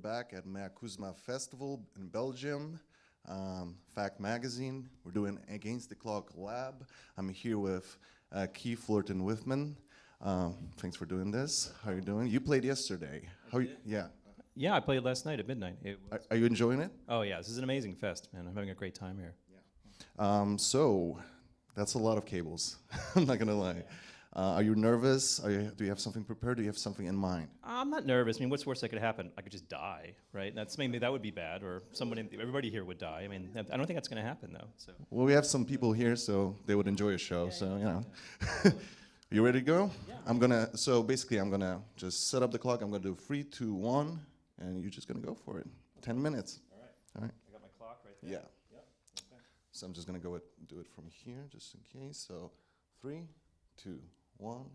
back at Meakusma Festival in Belgium. Fact Magazine. We're doing Against the Clock Lab. I'm here with Keith Fullerton Whitman. Thanks for doing this. How are you doing? You played yesterday. Yeah. Yeah, I played last night at midnight. Are you enjoying it? Oh yeah, this is an amazing fest, man. I'm having a great time here. So that's a lot of cables. I'm not gonna lie. Are you nervous? Do you have something prepared? Do you have something in mind? I'm not nervous. I mean, what's the worst that could happen? I could just die, right? Maybe that would be bad, or everybody here would die. I mean, I don't think that's going to happen though. So. Well, we have some people here, so they would enjoy a show. You ready to go? Yeah. So basically, I'm gonna just set up the clock. I'm gonna do 3, 2, 1, and you're just gonna go for it. 10 minutes. All right. I got my clock right there. Yeah. Yep. Okay. So I'm just gonna do it from here, just in case. So 3, 2, 1.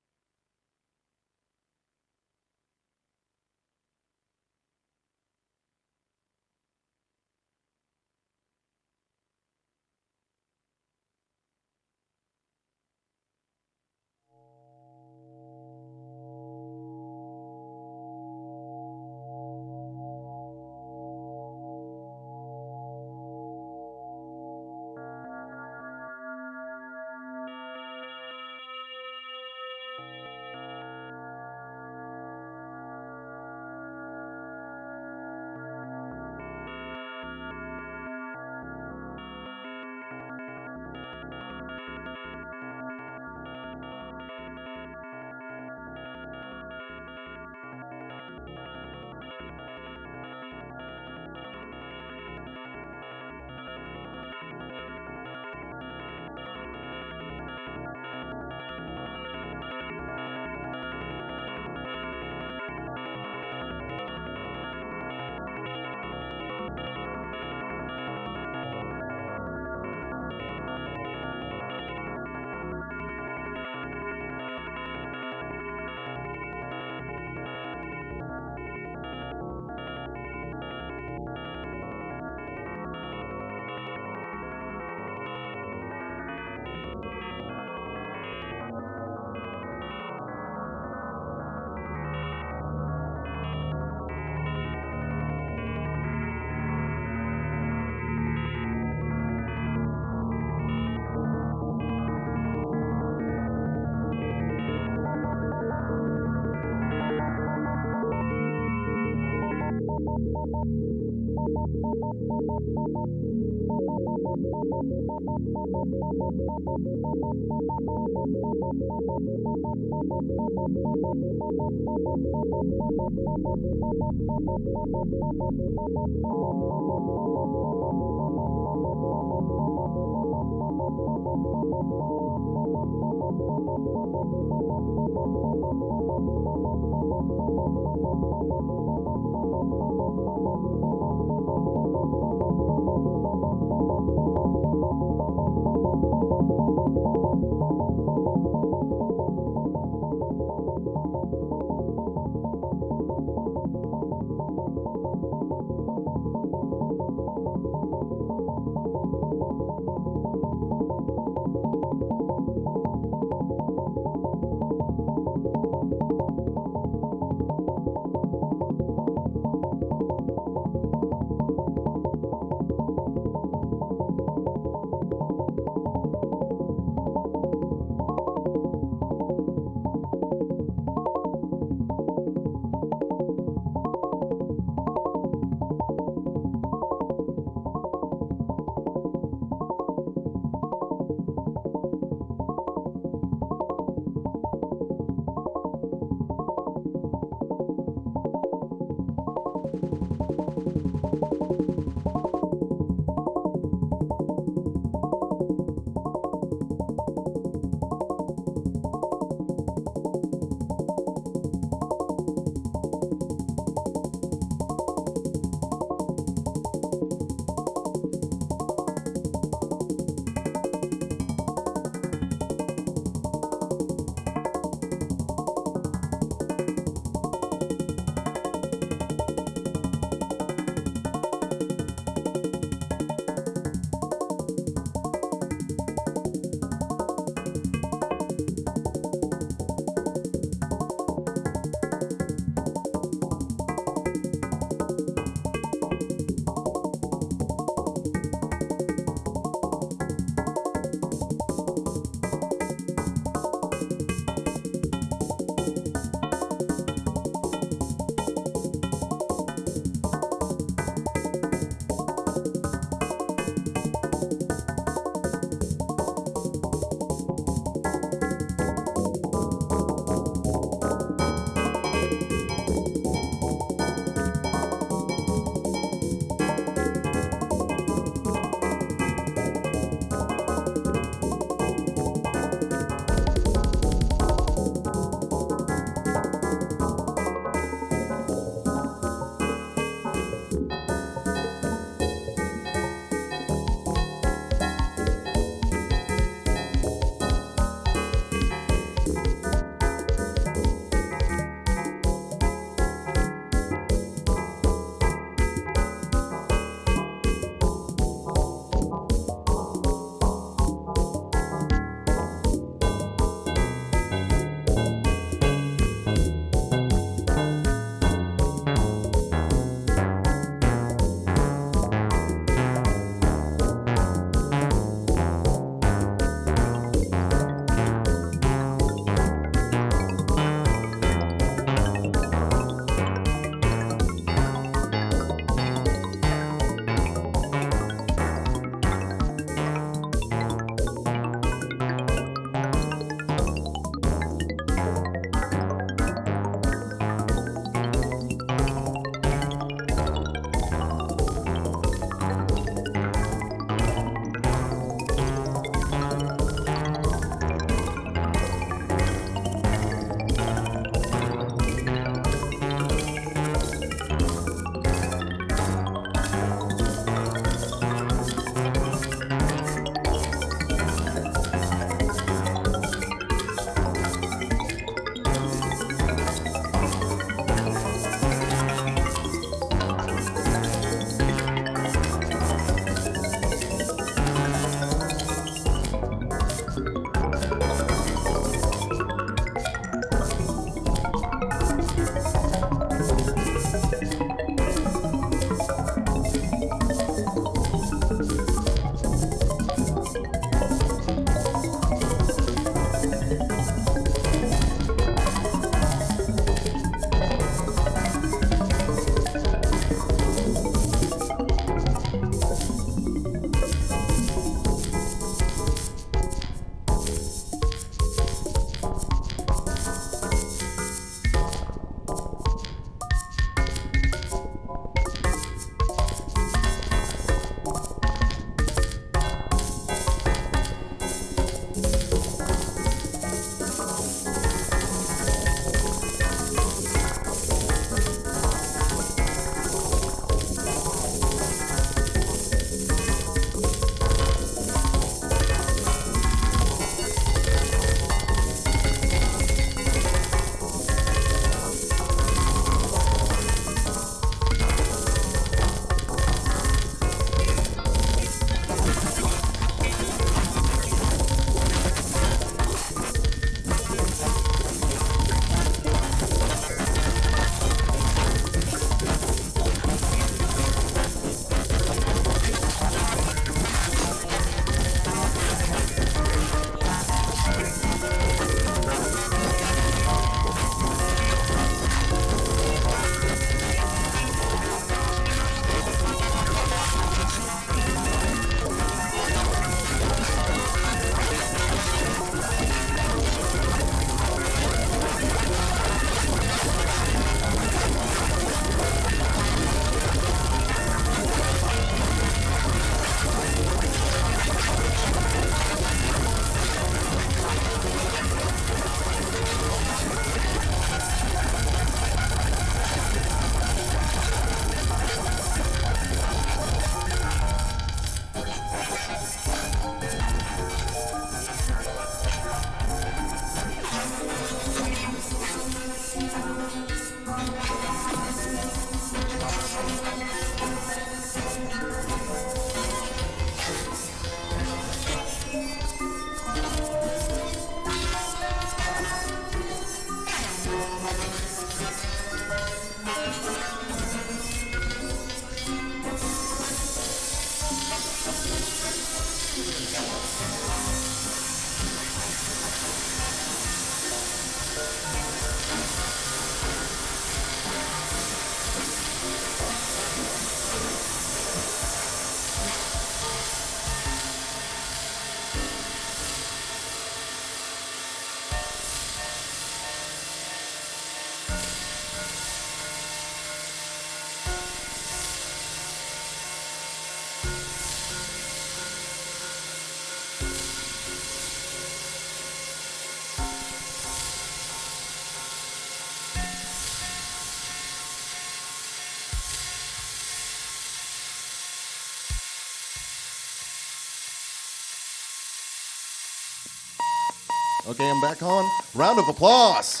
Okay, I'm back on. Round of applause.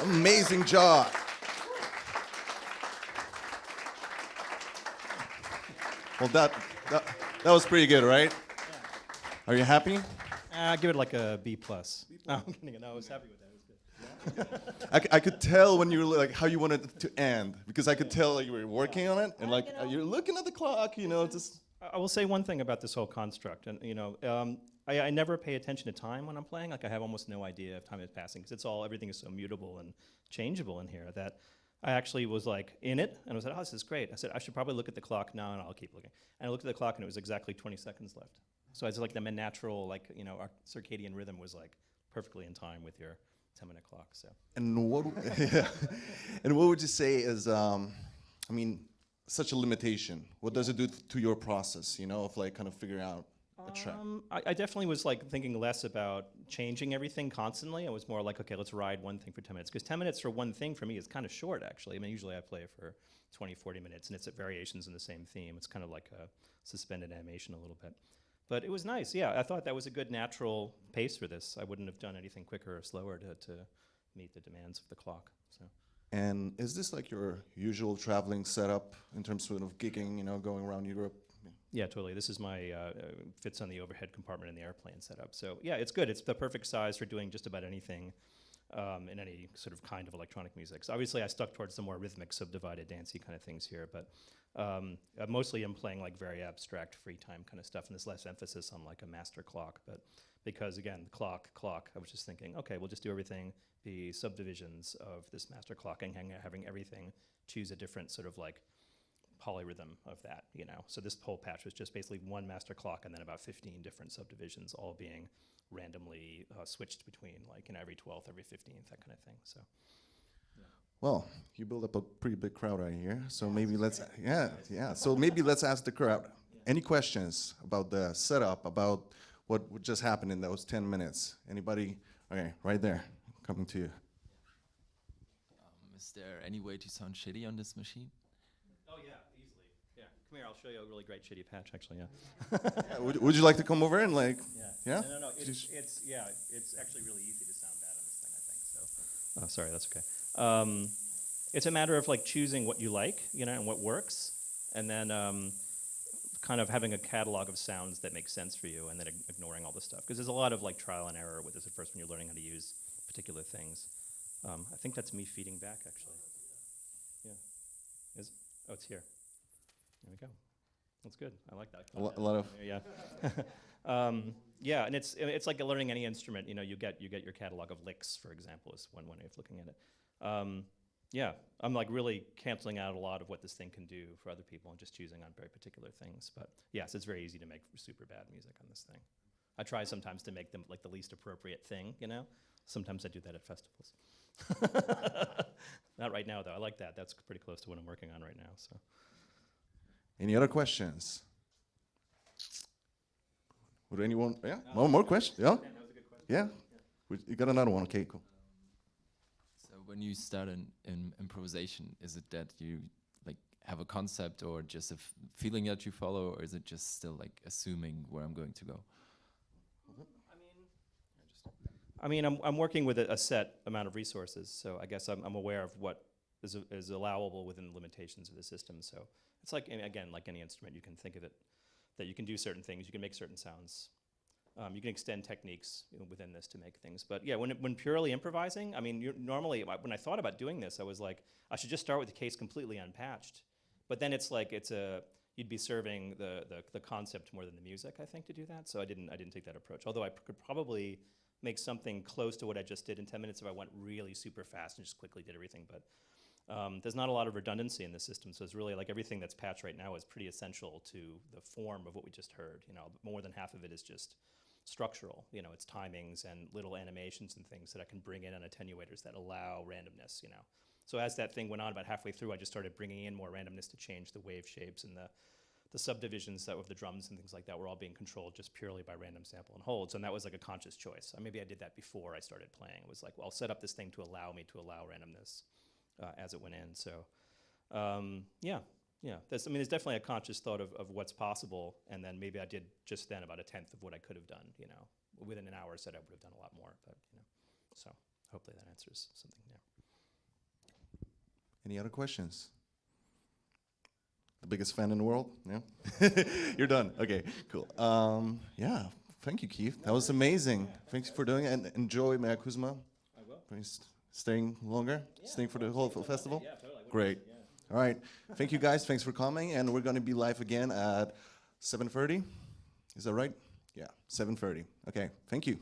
Amazing job. Well, that was pretty good, right? Are you happy? Give it like a B plus. No, I'm kidding. No, I was happy with that. It was good. I could tell when you were like how you wanted it to end, because I could tell like, you were working on it and like you're looking at the clock, just. I will say one thing about this whole construct, and I never pay attention to time when I'm playing. Like I have almost no idea if time is passing because everything is so mutable and changeable in here that I actually was like in it and I was like, oh, this is great. I said I should probably look at the clock now, and I'll keep looking. And I looked at the clock and it was exactly 20 seconds left. So it's like the natural, our circadian rhythm was like perfectly in time with your 10-minute clock. So. And what? Yeah. And what would you say is, such a limitation? What does it do to your process? Of like kind of figuring out a track. I definitely was like thinking less about changing everything constantly. I was more like, okay, let's ride one thing for 10 minutes. Because 10 minutes for one thing for me is kind of short, actually. I mean, usually I play for 20, 40 minutes, and it's at variations in the same theme. It's kind of like a suspended animation a little bit. But it was nice, yeah. I thought that was a good natural pace for this. I wouldn't have done anything quicker or slower to meet the demands of the clock. So. And is this like your usual traveling setup in terms of gigging, going around Europe? Yeah, totally. This is my, fits on the overhead compartment in the airplane setup. So yeah, it's good. It's the perfect size for doing just about anything in any sort of kind of electronic music. So obviously I stuck towards the more rhythmic, subdivided, dancey kind of things here, but mostly I'm playing like very abstract free time kind of stuff, and there's less emphasis on like a master clock. But because again, clock, I was just thinking, okay, we'll just do everything, be subdivisions of this master clock, and having everything choose a different sort of like polyrhythm of that, So this whole patch was just basically one master clock and then about 15 different subdivisions, all being randomly switched between like every 12th, every 15th, that kind of thing. So. Well, you build up a pretty big crowd right here, so maybe let's, So maybe let's ask the crowd. Any questions about the setup, about what just happened in those 10 minutes? Anybody? Okay, right there, coming to you. Is there any way to sound shitty on this machine? Oh yeah, easily. Yeah, come here. I'll show you a really great shitty patch. Actually, yeah. Yeah, would you like to come over and like? Yeah. No. It's actually really easy to sound bad on this thing, I think. So. Oh, sorry, that's okay. It's a matter of like choosing what you like, and what works, and then kind of having a catalog of sounds that make sense for you, and then ignoring all the stuff. Because there's a lot of like trial and error with this at first when you're learning how to use particular things. I think that's me feeding back, actually. Yeah. Oh, it's here. There we go. That's good. I like that. A lot of. Yeah. Yeah, and it's like learning any instrument. You get your catalog of licks, for example, is one way of looking at it. Yeah, I'm like really canceling out a lot of what this thing can do for other people and just choosing on very particular things. But yes, it's very easy to make super bad music on this thing. I try sometimes to make them like the least appropriate thing, Sometimes I do that at festivals. Not right now, though. I like that. That's pretty close to what I'm working on right now. So. Any other questions? Would anyone? Yeah, more questions. Yeah, that was a good question. Yeah. You got another one? Okay, cool. So when you start in improvisation, is it that you like have a concept or just a feeling that you follow, or is it just still like assuming where I'm going to go? I'm working with a set amount of resources, so I guess I'm aware of what is allowable within the limitations of the system. So it's like, again, like any instrument, you can think of it that you can do certain things, you can make certain sounds. You can extend techniques within this to make things. But yeah, when purely improvising, normally when I thought about doing this, I was like, I should just start with the case completely unpatched. But then it's like you'd be serving the concept more than the music, I think, to do that. So I didn't take that approach. Although I could probably make something close to what I just did in 10 minutes if I went really super fast and just quickly did everything. But there's not a lot of redundancy in the system, so it's really like everything that's patched right now is pretty essential to the form of what we just heard. More than half of it is just structural. It's timings and little animations and things that I can bring in on attenuators that allow randomness. So as that thing went on about halfway through, I just started bringing in more randomness to change the wave shapes and the subdivisions that of the drums and things like that were all being controlled just purely by random sample and holds, and that was like a conscious choice. Maybe I did that before I started playing. It was like, well, I'll set up this thing to allow me to allow randomness as it went in. So yeah. There's definitely a conscious thought of what's possible, and then maybe I did just then about a tenth of what I could have done, within an hour said I would have done a lot more, but so hopefully that answers something there. Any other questions? The biggest fan in the world? Yeah? You're done. Okay, cool. Yeah, thank you, Keith. That was amazing. Thanks for doing it, and enjoy Meakusma. I will. Staying longer? Staying for the whole festival? Yeah, totally. Great. All right. Thank you, guys. Thanks for coming, and we're going to be live again at 7:30. Is that right? Yeah, 7:30. Okay, thank you.